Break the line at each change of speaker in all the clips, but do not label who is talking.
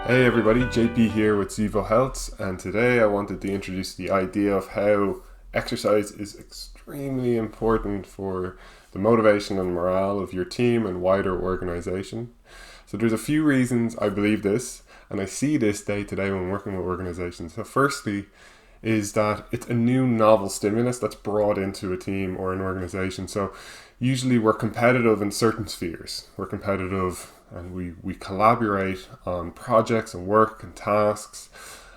Hey everybody, JP here with Zevo Health, and today I wanted to introduce the idea of how exercise is extremely important for the motivation and morale of your team and wider organization. So there's a few reasons I believe this, and I see this day to day when working with organizations. So firstly is that it's a new novel stimulus that's brought into a team or an organization. So usually we're competitive in certain spheres. We're competitive and we collaborate on projects and work and tasks,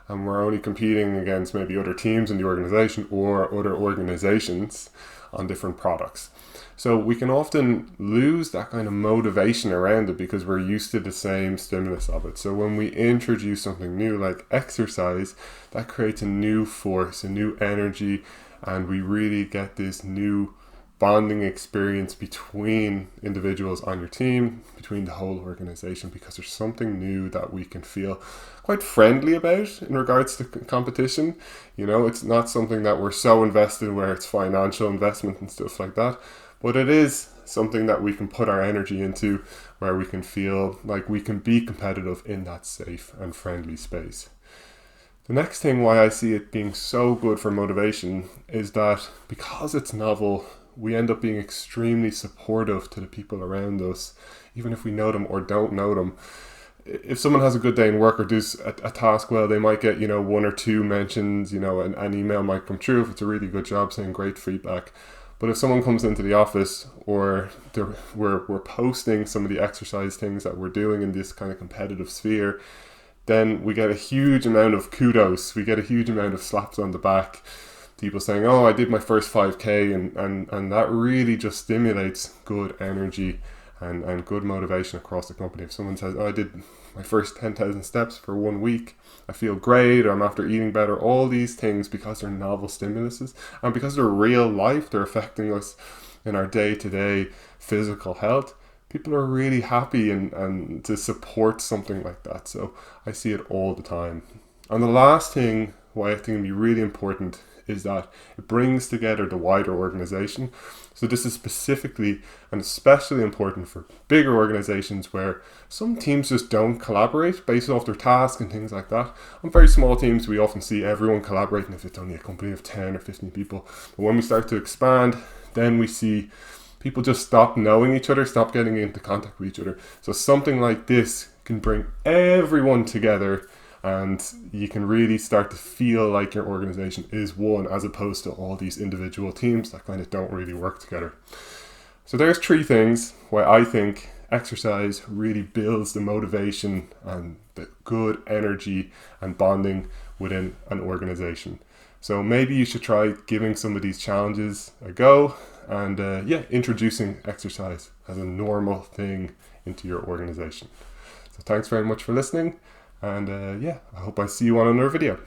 and we're only competing against maybe other teams in the organization or other organizations on different products. So we can often lose that kind of motivation around it because we're used to the same stimulus of it. So when we introduce something new like exercise, that creates a new force, a new energy, and we really get this new bonding experience between individuals on your team, between the whole organization, because there's something new that we can feel quite friendly about in regards to competition. You know, it's not something that we're so invested in where it's financial investment and stuff like that, but it is something that we can put our energy into where we can feel like we can be competitive in that safe and friendly space. The next thing why I see it being so good for motivation is that because it's novel, we end up being extremely supportive to the people around us, even if we know them or don't know them. If someone has a good day in work or does a task well, they might get, one or two mentions, an email might come through if it's a really good job saying great feedback. But if someone comes into the office or we're posting some of the exercise things that we're doing in this kind of competitive sphere, then we get a huge amount of kudos. We get a huge amount of slaps on the back. People saying, oh, I did my first 5K, and that really just stimulates good energy and good motivation across the company. If someone says, oh, I did my first 10,000 steps for 1 week, I feel great, or I'm after eating better, all these things, because they're novel stimuluses and because they're real life, they're affecting us in our day-to-day physical health. People are really happy and to support something like that. So I see it all the time. And the last thing why I think it'd be really important is that it brings together the wider organization. So this is specifically and especially important for bigger organizations where some teams just don't collaborate based off their tasks and things like that. On very small teams, we often see everyone collaborating if it's only a company of 10 or 15 people. But when we start to expand, then we see people just stop knowing each other, stop getting into contact with each other. So something like this can bring everyone together, and you can really start to feel like your organization is one as opposed to all these individual teams that kind of don't really work together. So there's 3 things why I think exercise really builds the motivation and the good energy and bonding within an organization. So maybe you should try giving some of these challenges a go and introducing exercise as a normal thing into your organization. So thanks very much for listening. And I hope I see you on another video.